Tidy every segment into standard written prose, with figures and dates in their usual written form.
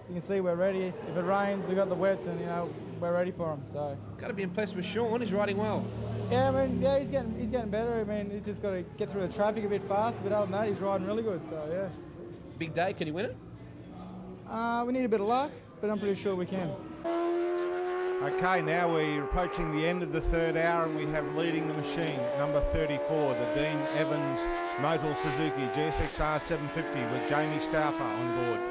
you can see we're ready. If it rains, we got the wets, and we're ready for them. So got to be impressed with Sean. He's riding well. Yeah, I mean, he's getting better. I mean, he's just got to get through the traffic a bit faster, but other than that, he's riding really good. So yeah. Big day. Can he win it? We need a bit of luck, but I'm pretty sure we can. Okay, now we're approaching the end of the third hour, and we have leading the machine, number 34, the Dean Evans Motul Suzuki GSXR 750 with Jamie Stauffer on board.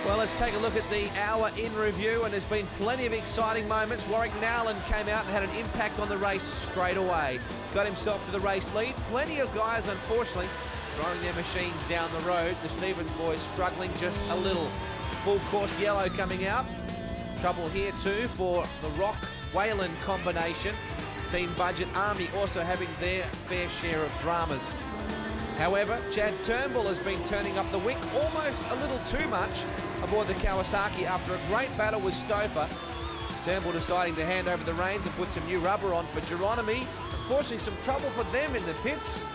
Well, let's take a look at the hour in review, and there's been plenty of exciting moments. Warwick Nowland came out and had an impact on the race straight away. Got himself to the race lead. Plenty of guys, unfortunately, throwing their machines down the road. The Stevens boys struggling just a little. Full course yellow coming out. Trouble here too for the Rock Whalen combination. Team Budget Army also having their fair share of dramas. However, Chad Turnbull has been turning up the wick almost a little too much aboard the Kawasaki after a great battle with Stouffer. Turnbull deciding to hand over the reins and put some new rubber on for Geronimi. Unfortunately, some trouble for them in the pits.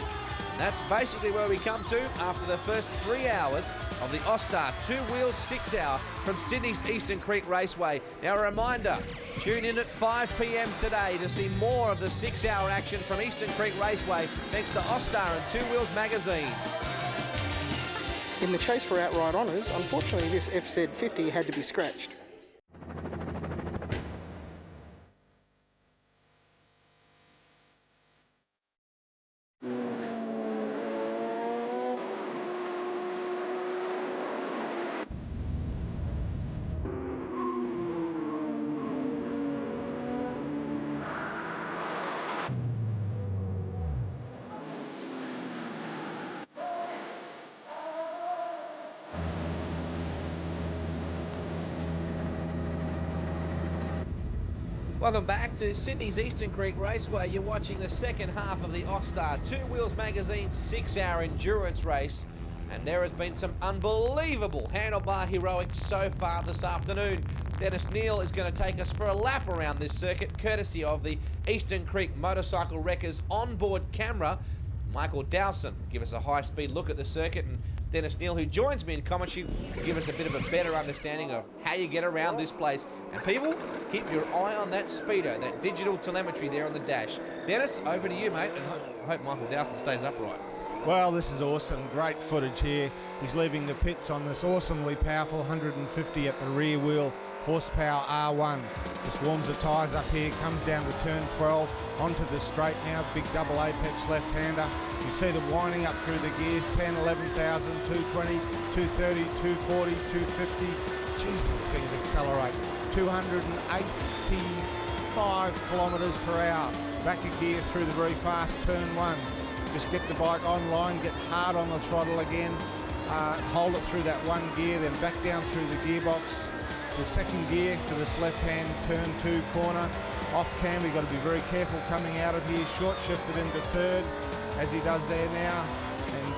And that's basically where we come to after the first 3 hours of the Austar 2 Wheels 6 Hour from Sydney's Eastern Creek Raceway. Now a reminder, tune in at 5 p.m. today to see more of the 6 hour action from Eastern Creek Raceway thanks to Austar and 2 Wheels magazine. In the chase for outright honours, unfortunately this FZ50 had to be scratched. Welcome back to Sydney's Eastern Creek Raceway. You're watching the second half of the Austar 2 Wheels magazine 6 hour endurance race. And there has been some unbelievable handlebar heroics so far this afternoon. Dennis Neal is going to take us for a lap around this circuit, courtesy of the Eastern Creek Motorcycle Wreckers onboard camera. Michael Dowson will give us a high-speed look at the circuit, and Dennis Neal, who joins me in commentary, will give us a bit of a better understanding of how you get around this place. And people, keep your eye on that speedo, that digital telemetry there on the dash. Dennis, over to you, mate, and I hope Michael Dowson stays upright. Well, this is awesome. Great footage here. He's leaving the pits on this awesomely powerful 150 at the rear wheel horsepower R1. Just warms the tyres up here, comes down to turn 12, onto the straight now, big double apex left-hander. You see them winding up through the gears, 10, 11,000, 220, 230, 240, 250. Jeez, these things accelerate. 285 kilometres per hour. Back a gear through the very fast turn 1. Just get the bike online, get hard on the throttle again, hold it through that one gear, then back down through the gearbox. The second gear to this left-hand turn 2 corner. Off cam, we've got to be very careful coming out of here. Short shifted into third, as he does there now.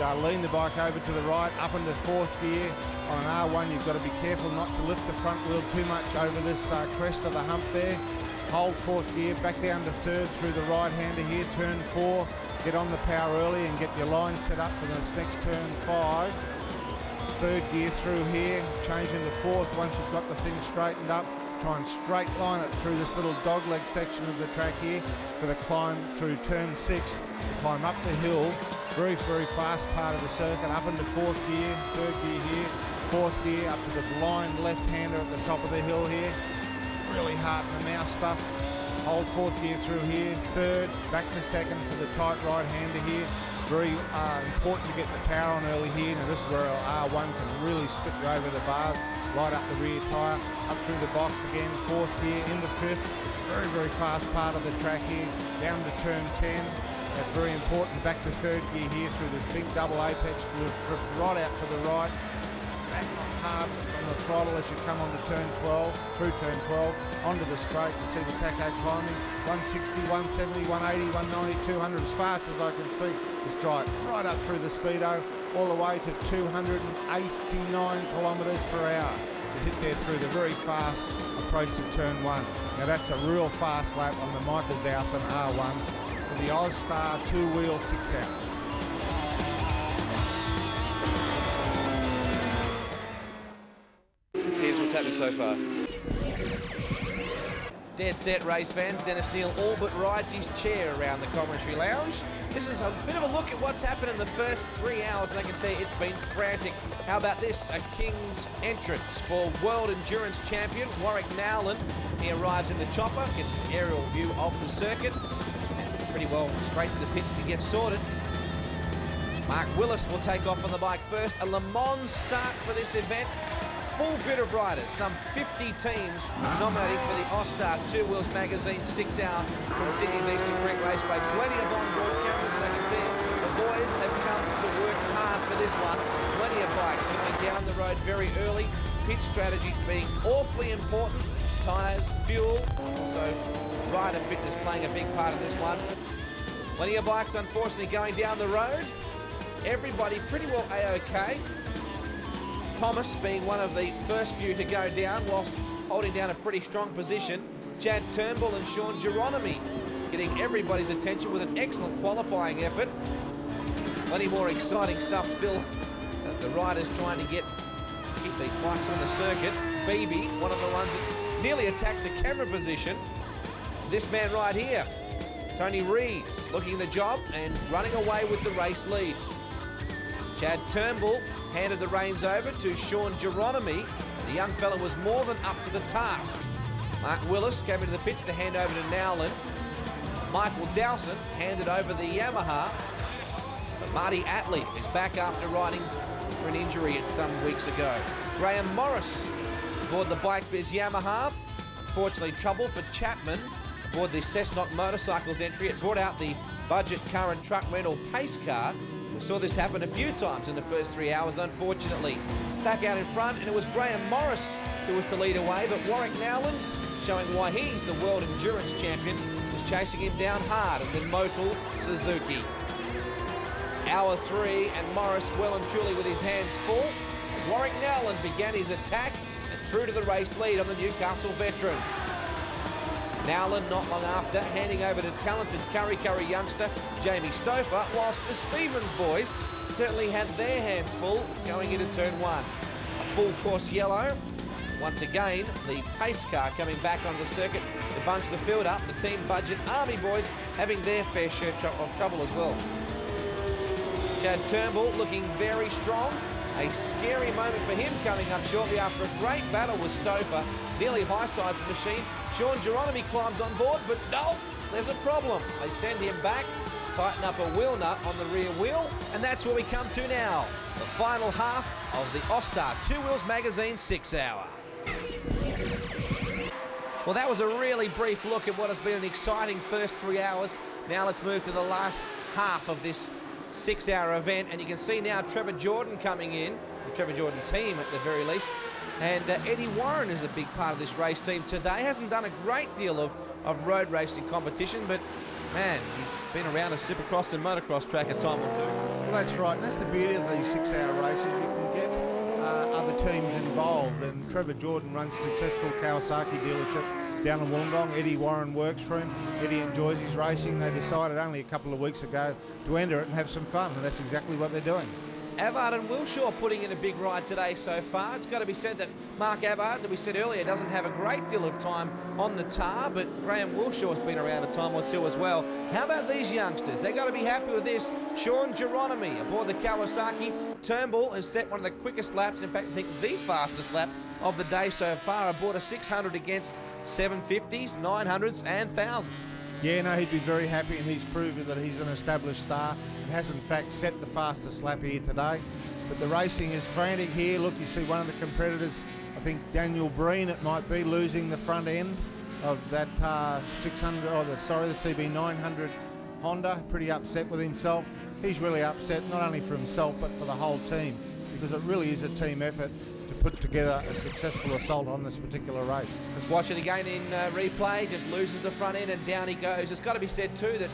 And lean the bike over to the right, up into fourth gear. On an R1, you've got to be careful not to lift the front wheel too much over this crest of the hump there. Hold fourth gear, back down to third through the right-hander here, turn 4. Get on the power early and get your line set up for this next turn 5. Third gear through here, change into fourth once you've got the thing straightened up. Try and straight line it through this little dogleg section of the track here for the climb through turn 6. Climb up the hill, very, very fast part of the circuit, up into fourth gear, third gear here, fourth gear up to the blind left-hander at the top of the hill here. Really hard in the mouth stuff. Hold fourth gear through here, third, back to second for the tight right-hander here. Very important to get the power on early here. Now this is where our R1 can really spit you over the bars, light up the rear tyre, up through the box again, fourth gear into fifth. Very, very fast part of the track here, down to turn 10. That's very important. Back to third gear here through this big double apex, right out to the right. Back on hard on the throttle as you come onto turn 12, through turn 12, onto the straight. You see the tacho climbing, 160, 170, 180, 190, 200, as fast as I can speak. Just drive right up through the speedo, all the way to 289 kilometres per hour. To hit there through the very fast approach to turn 1. Now that's a real fast lap on the Michael Dowson R1 for the Austar 2 Wheel 6 Hour. what's happening so far? Dead set race fans, Dennis Neal all but rides his chair around the commentary lounge. This is a bit of a look at what's happened in the first 3 hours, and I can tell you it's been frantic. How about this? A king's entrance for World Endurance Champion Warwick Nowland. He arrives in the chopper, gets an aerial view of the circuit, and pretty well straight to the pits to get sorted. Mark Willis will take off on the bike first. A Le Mans start for this event. Full grid of riders, some 50 teams nominating for the Austar Two Wheels Magazine 6 Hour from Sydney's Eastern Creek Raceway. Plenty of on-board cameras, and I can tell you, the boys have come to work hard for this one. Plenty of bikes coming down the road very early. Pit strategies being awfully important. Tyres, fuel, also rider fitness playing a big part of this one. Plenty of bikes, unfortunately, going down the road. Everybody pretty well A-OK. Thomas being one of the first few to go down whilst holding down a pretty strong position. Chad Turnbull and Sean Geronimi getting everybody's attention with an excellent qualifying effort. Plenty more exciting stuff still as the riders trying to keep these bikes on the circuit. Beebe, one of the ones that nearly attacked the camera position. This man right here, Tony Rees, looking at the job and running away with the race lead. Chad Turnbull handed the reins over to Sean Geronimi. The young fella was more than up to the task. Mark Willis came into the pits to hand over to Nowland. Michael Dowson handed over the Yamaha. But Marty Atley is back after riding for an injury some weeks ago. Graham Morris aboard the Bike Biz Yamaha. Unfortunately, trouble for Chapman aboard the Cessnock Motorcycles entry. It brought out the budget car and truck rental pace car. We saw this happen a few times in the first 3 hours, unfortunately. Back out in front, and it was Graham Morris who was to lead away, but Warwick Nowland, showing why he's the World Endurance Champion, was chasing him down hard, and then Motul Suzuki. Hour 3, and Morris well and truly with his hands full. Warwick Nowland began his attack and through to the race lead on the Newcastle veteran. Nowland not long after handing over to talented Curry youngster Jamie Stouffer, whilst the Stevens boys certainly had their hands full going into turn 1. A full course yellow. Once again, the pace car coming back onto the circuit to bunch the field up. The Team Budget Army boys having their fair share of trouble as well. Chad Turnbull looking very strong. A scary moment for him coming up shortly after a great battle with Stouffer. Nearly high-side the machine. Sean Geronimi climbs on board, but no, there's a problem. They send him back, tighten up a wheel nut on the rear wheel, and that's where we come to now. The final half of the Austar Two Wheels Magazine 6 Hour. Well, that was a really brief look at what has been an exciting first 3 hours. Now let's move to the last half of this 6 hour event, and you can see now Trevor Jordan coming in, the Trevor Jordan team at the very least, and Eddie Warren is a big part of this race team today. Hasn't done a great deal of road racing competition, but man, he's been around a supercross and motocross track a time or two. Well, that's right, and that's the beauty of these 6 hour races. You can get other teams involved, and Trevor Jordan runs a successful Kawasaki dealership down in Wollongong. Eddie Warren works for him. Eddie enjoys his racing. They decided only a couple of weeks ago to enter it and have some fun, and that's exactly what they're doing. Avard and Wilshaw putting in a big ride today so far. It's got to be said that Mark Avard, that we said earlier, doesn't have a great deal of time on the tar, but Graham Wilshaw's been around a time or two as well. How about these youngsters? They've got to be happy with this. Sean Geronimi aboard the Kawasaki. Turnbull has set one of the quickest laps, in fact, I think the fastest lap of the day so far, aboard a 600 against 750s, 900s and 1000s. Yeah, no, he'd be very happy, and he's proven that he's an established star and has in fact set the fastest lap here today. But the racing is frantic here. Look, you see one of the competitors, I think Daniel Breen it might be, losing the front end of that 600, the CB900 Honda. Pretty upset with himself. He's really upset not only for himself but for the whole team, because it really is a team effort to put together a successful assault on this particular race. Let's watch it again in replay. Just loses the front end and down he goes. It's got to be said too that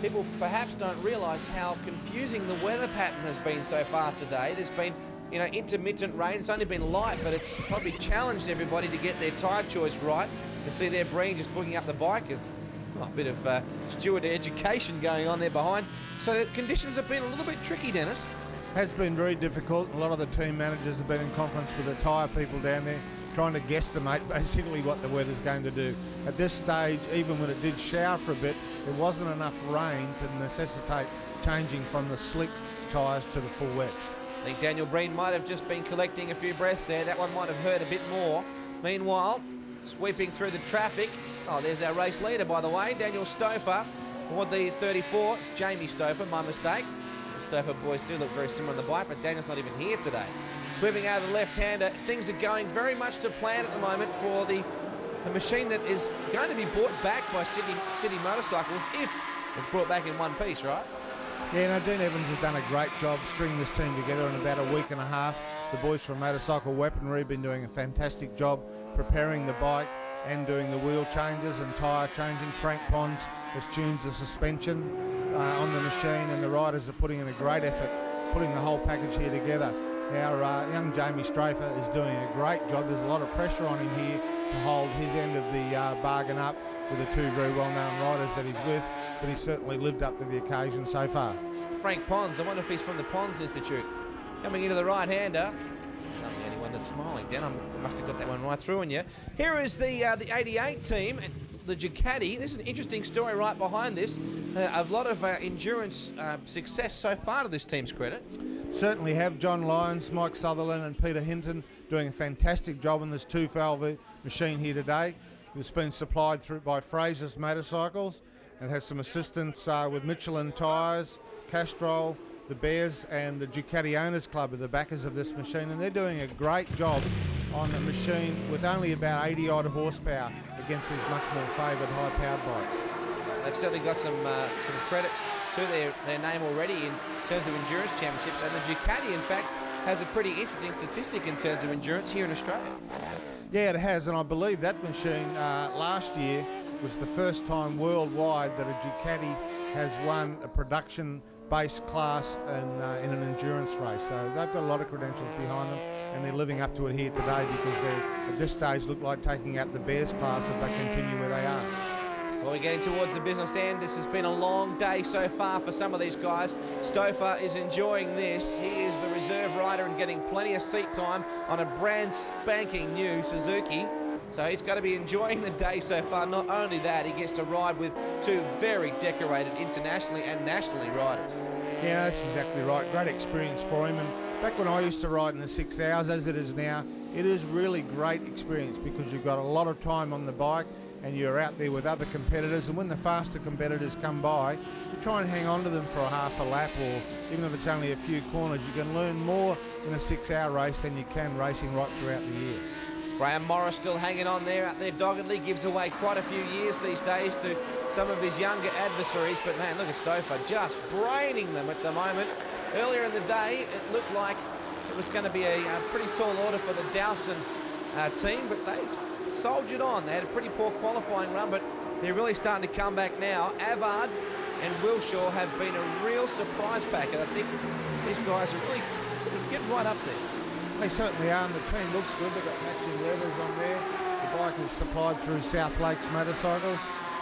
people perhaps don't realise how confusing the weather pattern has been so far today. There's been, intermittent rain. It's only been light, but it's probably challenged everybody to get their tyre choice right. You see there, Breen just booking up the bike. It's a bit of steward education going on there behind. So the conditions have been a little bit tricky, Dennis. Has been very difficult. A lot of the team managers have been in conference with the tyre people down there, trying to guesstimate basically what the weather's going to do. At this stage, even when it did shower for a bit, there wasn't enough rain to necessitate changing from the slick tyres to the full wets. I think Daniel Breen might have just been collecting a few breaths there. That one might have hurt a bit more. Meanwhile, sweeping through the traffic. Oh, there's our race leader, by the way, Daniel Stouffer. Aboard the 34, it's Jamie Stouffer, my mistake. The Stouffer boys do look very similar on the bike, but Daniel's not even here today. Sweeping out of the left-hander, things are going very much to plan at the moment for the machine that is going to be brought back by City Motorcycles if it's brought back in one piece, right? Yeah, no, Dean Evans has done a great job stringing this team together in about a week and a half. The boys from Motorcycle Weaponry have been doing a fantastic job preparing the bike and doing the wheel changes and tyre changing. Frank Pons has tuned the suspension on the machine, and the riders are putting in a great effort putting the whole package here together. Our young Jamie Stouffer is doing a great job. There's a lot of pressure on him here to hold his end of the bargain up with the two very well-known riders that he's with, but he's certainly lived up to the occasion so far. Frank Pons, I wonder if he's from the Pons Institute. Coming into the right-hander. I'm the only one that's smiling, Dan. I must have got that one right through on you. Here is the 88 team, the Ducati. This is an interesting story right behind this. A lot of endurance success so far to this team's credit. Certainly have. John Lyons, Mike Sutherland and Peter Hinton doing a fantastic job on this two-valve machine here today. It's been supplied through by Fraser's Motorcycles and has some assistance with Michelin tyres, Castrol, the Bears and the Ducati Owners Club are the backers of this machine, and they're doing a great job on a machine with only about 80 odd horsepower against these much more favoured high-powered bikes. They've certainly got some credits to their name already in terms of endurance championships, and the Ducati, in fact, has a pretty interesting statistic in terms of endurance here in Australia. Yeah, it has, and I believe that machine last year was the first time worldwide that a Ducati has won a production-based class in an endurance race. So they've got a lot of credentials behind them, and they're living up to it here today because they, at this stage, look like taking out the Bears class if they continue where they are. Well, we're getting towards the business end. This has been a long day so far for some of these guys. Stouffer is enjoying this. He is the reserve rider and getting plenty of seat time on a brand spanking new Suzuki. So he's got to be enjoying the day so far. Not only that, he gets to ride with two very decorated internationally and nationally riders. Yeah, that's exactly right. Great experience for him. And back when I used to ride in the 6 hours, as it is now, it is really great experience because you've got a lot of time on the bike and you're out there with other competitors, and when the faster competitors come by, you try and hang on to them for a half a lap, or even if it's only a few corners. You can learn more in a 6 hour race than you can racing right throughout the year. Graham Morris still hanging on there out there doggedly, gives away quite a few years these days to some of his younger adversaries, but man, look at Stouffer just braining them at the moment. Earlier in the day, it looked like it was going to be a pretty tall order for the Dowson team, but they've soldiered on. They had a pretty poor qualifying run, but they're really starting to come back now. Avard and Wilshaw have been a real surprise pack, and I think these guys are really getting right up there. They certainly are, and the team looks good. They've got matching leathers on there. The bike is supplied through South Lakes Motorcycles,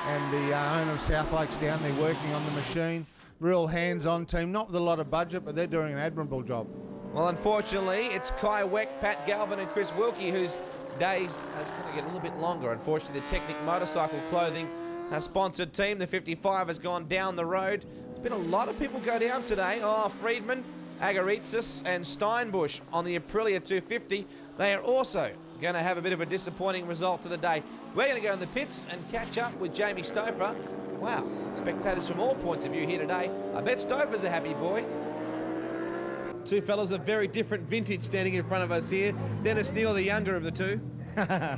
and the owner of South Lakes down there working on the machine. Real hands-on team, not with a lot of budget, but they're doing an admirable job. Well, unfortunately, it's Kai Weck, Pat Galvin and Chris Wilkie whose days is going to get a little bit longer. Unfortunately, the Technic Motorcycle Clothing sponsored team, the 55, has gone down the road. There's been a lot of people go down today. Oh, Friedman, Agaritsis and Steinbusch on the Aprilia 250. They are also going to have a bit of a disappointing result to the day. We're going to go in the pits and catch up with Jamie Stouffer. Wow, spectators from all points of view here today. I bet Stouffer's a happy boy. Two fellas of very different vintage standing in front of us here. Dennis Neal, the younger of the two. I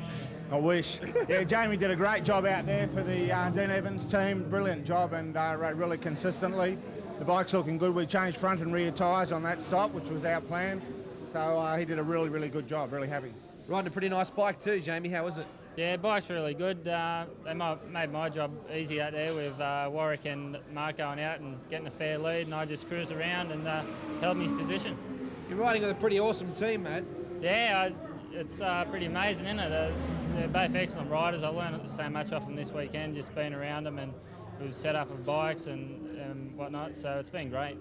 wish. Yeah, Jamie did a great job out there for the Dean Evans team. Brilliant job, and rode really consistently. The bike's looking good. We changed front and rear tyres on that stop, which was our plan. So he did a really, really good job. Really happy. Riding a pretty nice bike too, Jamie. How was it? Yeah, bike's really good. They made my job easy out there with Warwick and Mark going out and getting a fair lead, and I just cruised around and held my position. You're riding with a pretty awesome team, mate. Yeah, it's pretty amazing, isn't it? They're both excellent riders. I learned so much off them this weekend, just being around them, and it was set up of bikes and whatnot, so it's been great.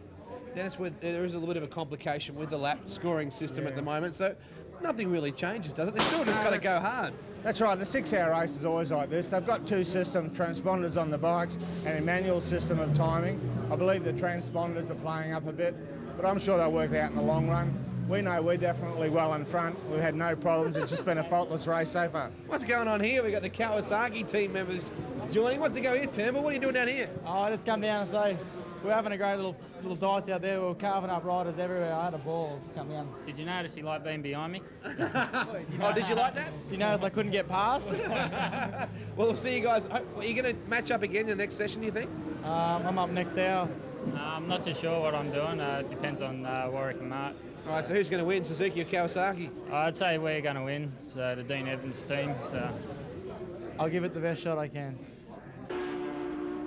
Dennis, there is a little bit of a complication with the lap scoring system at the moment, so nothing really changes, does it? They still just got to go hard. That's right, the 6-hour race is always like this. They've got two systems, transponders on the bikes and a manual system of timing. I believe the transponders are playing up a bit, but I'm sure they'll work out in the long run. We know we're definitely well in front. We've had no problems. It's just been a faultless race so far. What's going on here? We've got the Kawasaki team members joining. What's it go here, Turnbull? What are you doing down here? Oh, I just come down and say we're having a great little dice out there. We're carving up riders everywhere. I had a ball. Just come down. Did you notice he liked being behind me? Oh, did you like that? You notice I couldn't get past? Well, we'll see you guys. Are you going to match up again in the next session, do you think? I'm up next hour. I'm not too sure what I'm doing. It depends on Warwick and Mark. All right, so who's going to win, Suzuki or Kawasaki? I'd say we're going to win. It's the Dean Evans team. So I'll give it the best shot I can.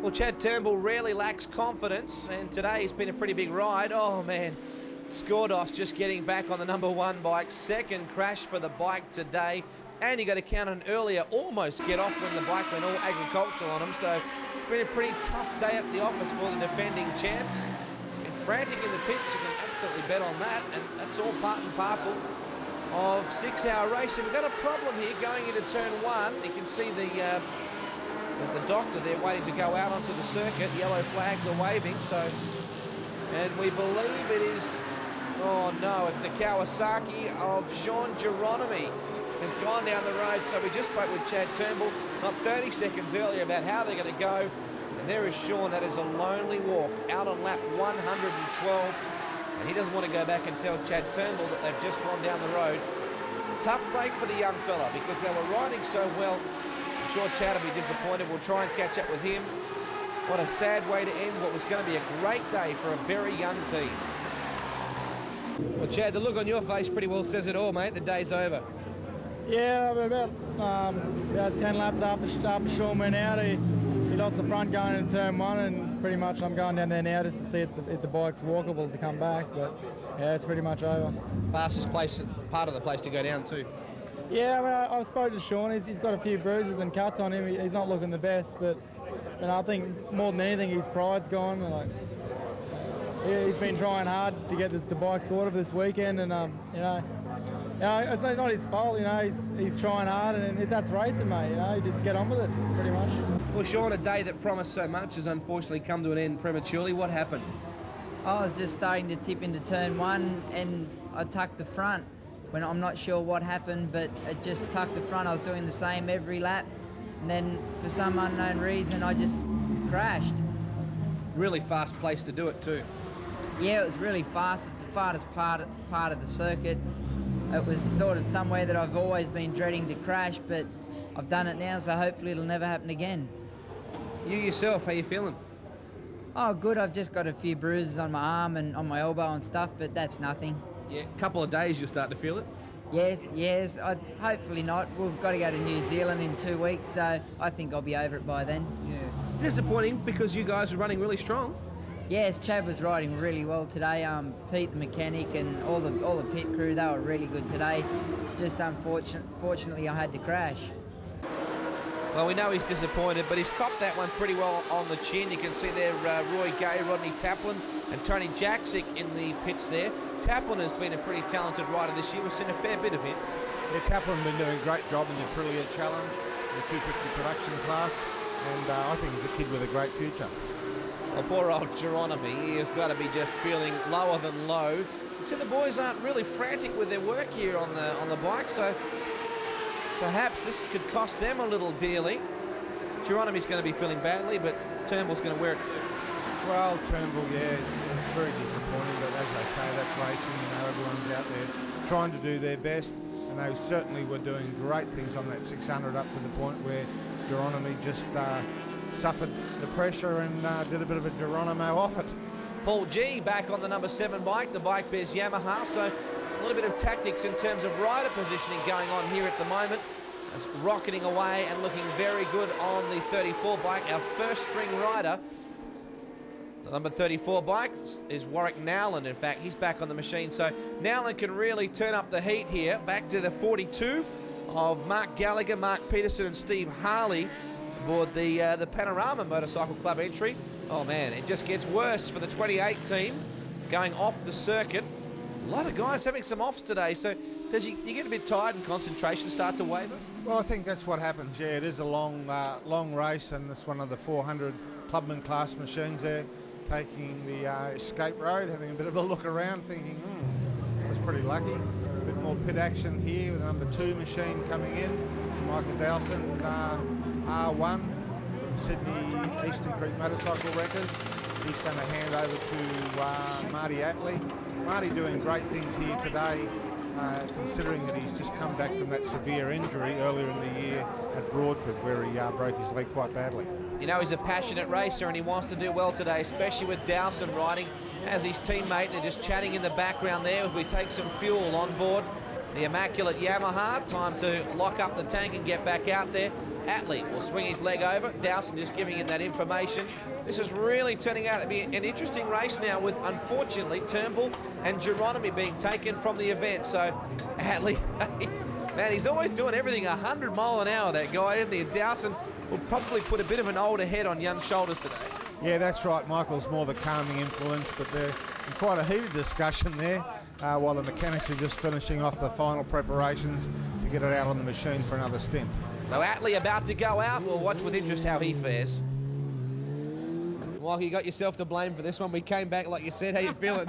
Well, Chad Turnbull rarely lacks confidence, and today has been a pretty big ride. Oh, man. Skordos just getting back on the number 1 bike. Second crash for the bike today. And you got to count on earlier, almost get off when the bike went all agricultural on him. So it's been a pretty tough day at the office for the defending champs. And frantic in the pits, you can absolutely bet on that. And that's all part and parcel of 6-hour racing. We've got a problem here going into turn 1. You can see the doctor there waiting to go out onto the circuit. Yellow flags are waving, and we believe it is, oh no, it's the Kawasaki of Sean Geronimi has gone down the road. So we just spoke with Chad Turnbull not 30 seconds earlier about how they're going to go, and there is Sean. That is a lonely walk out on lap 112, and he doesn't want to go back and tell Chad Turnbull that they've just gone down the road. Tough break for the young fella because they were riding so well. I'm sure Chad will be disappointed. We'll try and catch up with him. What a sad way to end what was going to be a great day for a very young team. Well, Chad, the look on your face pretty well says it all, mate. The day's over. Yeah, about 10 laps after Sean went out, he lost the front going into turn 1, and pretty much I'm going down there now just to see if the bike's walkable to come back. But yeah, it's pretty much over. Fastest place, part of the place to go down too. Yeah, I mean, I've spoken to Sean. He's got a few bruises and cuts on him. He's not looking the best, but I think more than anything, his pride's gone. He's been trying hard to get the bike sorted for this weekend, and it's not his fault. He's trying hard, and that's racing, mate. You just get on with it, pretty much. Well, Sean, a day that promised so much has unfortunately come to an end prematurely. What happened? I was just starting to tip into turn 1, and I tucked the front. When I'm not sure what happened, but it just tucked the front. I was doing the same every lap, and then for some unknown reason, I just crashed. Really fast place to do it too. Yeah, it was really fast. It's the fastest part of the circuit. It was sort of somewhere that I've always been dreading to crash, but I've done it now, so hopefully it'll never happen again. You yourself, how you feeling? Oh, good. I've just got a few bruises on my arm and on my elbow and stuff, but that's nothing. Yeah, a couple of days you'll start to feel it. Yes. Hopefully not. We've got to go to New Zealand in 2 weeks, so I think I'll be over it by then. Yeah. Disappointing because you guys are running really strong. Yes, Chad was riding really well today. Pete, the mechanic, and all the pit crew, they were really good today. It's just fortunately I had to crash. Well, we know he's disappointed, but he's copped that one pretty well on the chin. You can see there Roy Gay, Rodney Taplin, and Tony Jaksic in the pits there. Taplin has been a pretty talented rider this year. We've seen a fair bit of him. Yeah, Taplin's been doing a great job in the Aprilia Challenge, the 250 production class, and I think he's a kid with a great future. Well, poor old Geronimi, he has got to be just feeling lower than low. You see, the boys aren't really frantic with their work here on the bike, so perhaps this could cost them a little dearly. Geronimi's going to be feeling badly, but Turnbull's going to wear it too. Well, Turnbull, yeah, it's very disappointing, but as I say, that's racing. Everyone's out there trying to do their best, and they certainly were doing great things on that 600 up to the point where Geronimi just suffered the pressure and did a bit of a Geronimo off it. Paul G back on the number 7 bike. The bike bears Yamaha, so a little bit of tactics in terms of rider positioning going on here at the moment. It's rocketing away and looking very good on the 34 bike. Our first string rider, the number 34 bike, is Warwick Nowland. In fact, he's back on the machine, so Nowland can really turn up the heat here. Back to the 42 of Mark Gallagher, Mark Peterson and Steve Harley aboard the Panorama Motorcycle Club entry. Oh man, it just gets worse for the 28 team. going off the circuit. A lot of guys having some offs today, so does you get a bit tired and concentration start to waver? Well, I think that's what happens. Yeah, it is a long race, and it's one of the 400 clubman class machines there, taking the escape road, having a bit of a look around, thinking, I was pretty lucky. A bit more pit action here with the number 2 machine coming in. It's Michael Dowson, R1 from Sydney Eastern Creek Motorcycle Wreckers. He's going to hand over to Marty Atley. Marty doing great things here today, considering that he's just come back from that severe injury earlier in the year at Broadford, where he broke his leg quite badly. You know, he's a passionate racer and he wants to do well today, especially with Dowson riding as his teammate. They're just chatting in the background there as we take some fuel on board the immaculate Yamaha. Time to lock up the tank and get back out there. Atley will swing his leg over. Dowson just giving him that information. This is really turning out to be an interesting race now, with, unfortunately, Turnbull and Geronimo being taken from the event. So, Atley, man, he's always doing everything 100 mile an hour, that guy, isn't he? Dowson will probably put a bit of an older head on young shoulders today. Yeah, that's right. Michael's more the calming influence, but they're in quite a heated discussion there while the mechanics are just finishing off the final preparations to get it out on the machine for another stint. So Atley about to go out. We'll watch with interest how he fares. Well, you got yourself to blame for this one. We came back, like you said. How you feeling?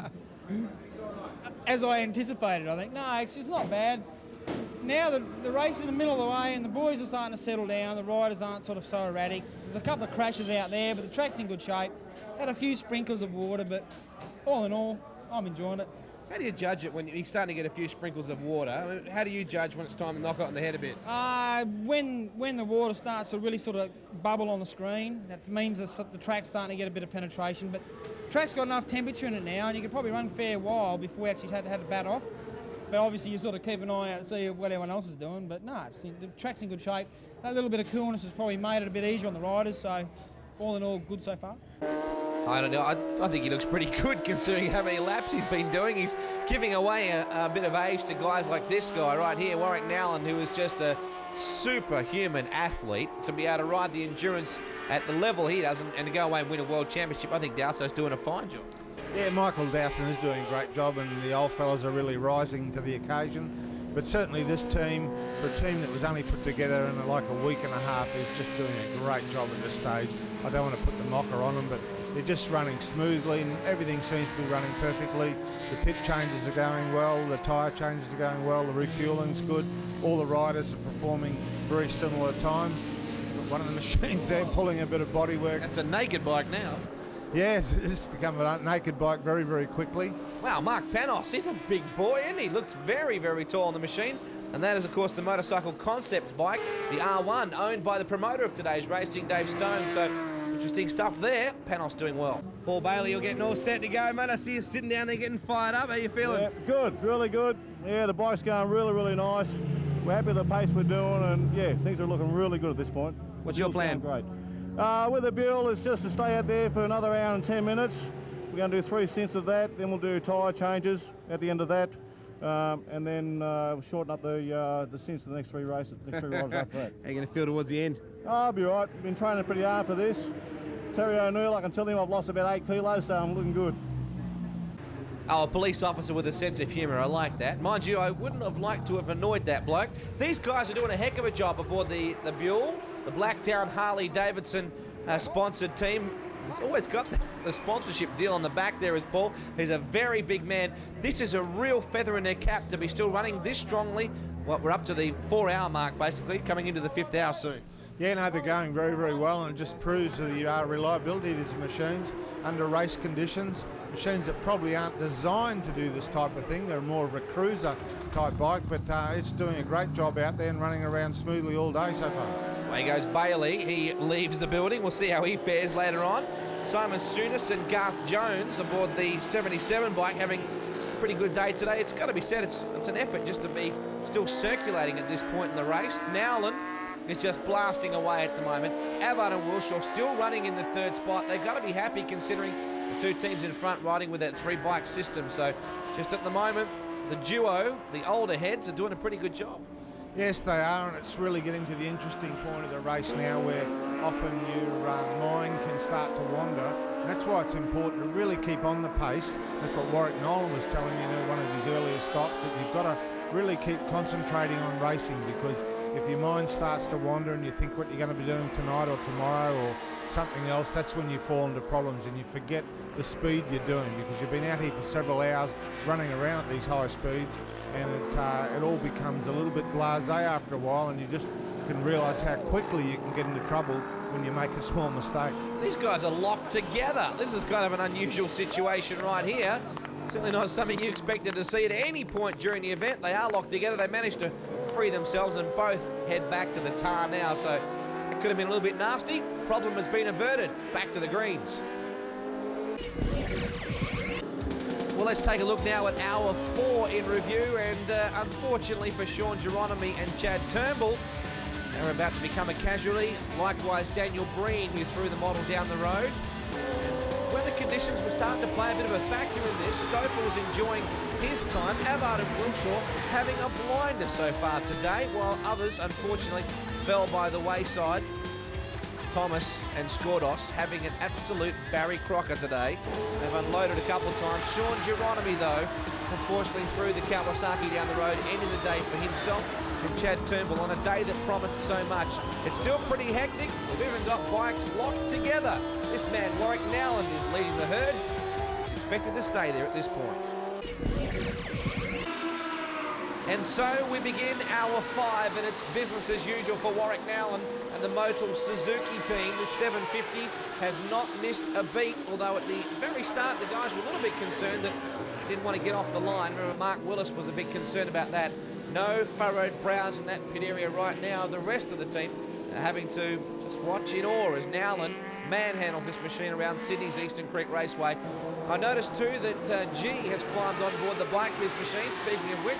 As I anticipated, I think. No, actually, it's not bad. Now the race is in the middle of the way and the boys are starting to settle down. The riders aren't sort of so erratic. There's a couple of crashes out there, but the track's in good shape. Had a few sprinkles of water, but all in all, I'm enjoying it. How do you judge it when you're starting to get a few sprinkles of water? I mean, how do you judge when it's time to knock it on the head a bit? When the water starts to really sort of bubble on the screen, that means the track's starting to get a bit of penetration. But the track's got enough temperature in it now, and you could probably run a fair while before we actually had to bat off. But obviously you sort of keep an eye out to see what everyone else is doing. But no, the track's in good shape. That little bit of coolness has probably made it a bit easier on the riders. So all in all, good so far. I don't know. I think he looks pretty good considering how many laps he's been doing. He's giving away a bit of age to guys like this guy right here, Warwick Nowlan, who is just a superhuman athlete. To be able to ride the endurance at the level he does and to go away and win a world championship, I think Dowson's doing a fine job. Yeah, Michael Dowson is doing a great job, and the old fellas are really rising to the occasion. But certainly this team, for a team that was only put together in like a week and a half, is just doing a great job at this stage. I don't want to put the mocker on them, but they're just running smoothly and everything seems to be running perfectly. The pit changes are going well, the tyre changes are going well, the refueling's good. All the riders are performing very similar times. One of the machines there pulling a bit of bodywork. That's a naked bike now. Yes, it's become a naked bike very, very quickly. Wow, Mark Panos, he's a big boy, isn't he? Looks very, very tall on the machine. And that is, of course, the Motorcycle Concepts bike, the R1, owned by the promoter of today's racing, Dave Stone. So, interesting stuff there. Panos doing well. Paul Bailey, you're getting all set to go, mate. I see you sitting down there getting fired up. How you feeling? Yeah, good, really good. Yeah, the bike's going really, really nice. We're happy with the pace we're doing, and yeah, things are looking really good at this point. What's your plan? Great. With the Buell, it's just to stay out there for another hour and 10 minutes. We're going to do 3 stints of that, then we'll do tyre changes at the end of that, and then shorten up the stints to the next 3 races, next 3 rides after that. How are you going to feel towards the end? I'll be right. Been training pretty hard for this. Terry O'Neill, I can tell him I've lost about 8 kilos, so I'm looking good. Oh, a police officer with a sense of humour. I like that. Mind you, I wouldn't have liked to have annoyed that bloke. These guys are doing a heck of a job aboard the Buell, the Blacktown Harley-Davidson sponsored team. He's always got the sponsorship deal on the back there, is Paul. He's a very big man. This is a real feather in their cap to be still running this strongly. Well, we're up to the 4-hour mark, basically, coming into the 5th hour soon. Yeah, no, they're going very, very well, and it just proves the reliability of these machines under race conditions. Machines that probably aren't designed to do this type of thing. They're more of a cruiser type bike, but it's doing a great job out there and running around smoothly all day so far. Away goes Bailey. He leaves the building. We'll see how he fares later on. Simon Souness and Garth Jones aboard the 77 bike, having a pretty good day today. It's got to be said, it's an effort just to be still circulating at this point in the race. Nowlan is just blasting away at the moment. Avard and Wilshaw still running in the 3rd spot. They've got to be happy considering the 2 teams in front riding with that 3-bike system. So just at the moment, the duo, the older heads, are doing a pretty good job. Yes, they are, and it's really getting to the interesting point of the race now where often your mind can start to wander And that's why it's important to really keep on the pace. That's what Warwick Nolan was telling you in one of his earlier stops, that you've got to really keep concentrating on racing, because if your mind starts to wander and you think what you're going to be doing tonight or tomorrow or something else, that's when you fall into problems and you forget the speed you're doing, because you've been out here for several hours running around at these high speeds, and it all becomes a little bit blasé after a while, and you just can realise how quickly you can get into trouble when you make a small mistake. These guys are locked together. This is kind of an unusual situation right here. Certainly not something you expected to see at any point during the event. They are locked together. They managed to free themselves and both head back to the tar now, so it could have been a little bit nasty. Problem has been averted. Back to the greens. Well, let's take a look now at hour 4 in review, and unfortunately for Sean Geronimi and Chad Turnbull, they're about to become a casualty. Likewise, Daniel Breen, who threw the model down the road. Weather conditions were starting to play a bit of a factor in this. Stouffer was enjoying his time. Abbott and Wilshaw having a blinder so far today, while others, unfortunately, fell by the wayside. Thomas and Skordos having an absolute Barry Crocker today. They've unloaded a couple of times. Sean Geronimi, though, unfortunately threw the Kawasaki down the road, ending the day for himself and Chad Turnbull on a day that promised so much. It's still pretty hectic. We've even got bikes locked together. This man, Warwick Nowland, is leading the herd. He's expected to stay there at this point. And so we begin hour 5, and it's business as usual for Warwick Nowland and the Motul Suzuki team. The 750 has not missed a beat, although at the very start the guys were a little bit concerned that they didn't want to get off the line. Remember, Mark Willis was a bit concerned about that. No furrowed brows in that pit area right now. The rest of the team are having to just watch in awe as Nowland manhandles this machine around Sydney's Eastern Creek Raceway. I noticed too that G has climbed on board the Bike Biz machine. Speaking of which,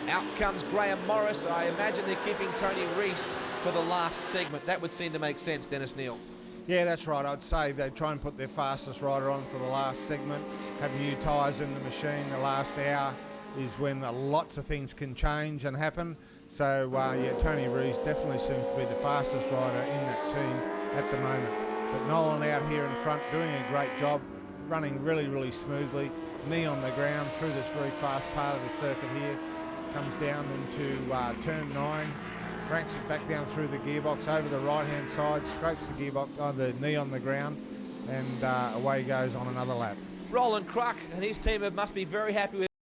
out comes Graham Morris. I imagine they're keeping Tony Rees for the last segment. That would seem to make sense, Dennis Neal. Yeah, that's right. I'd say they try and put their fastest rider on for the last segment, have new tyres in the machine. The last hour is when lots of things can change and happen. So, yeah, Tony Rees definitely seems to be the fastest rider in that team at the moment. But Nolan out here in front doing a great job, running really, really smoothly. Knee on the ground through this very fast part of the circuit here. Comes down into turn 9, cranks it back down through the gearbox over the right-hand side, scrapes the gearbox on the knee on the ground, and away goes on another lap. Roland Cruck and his team must be very happy with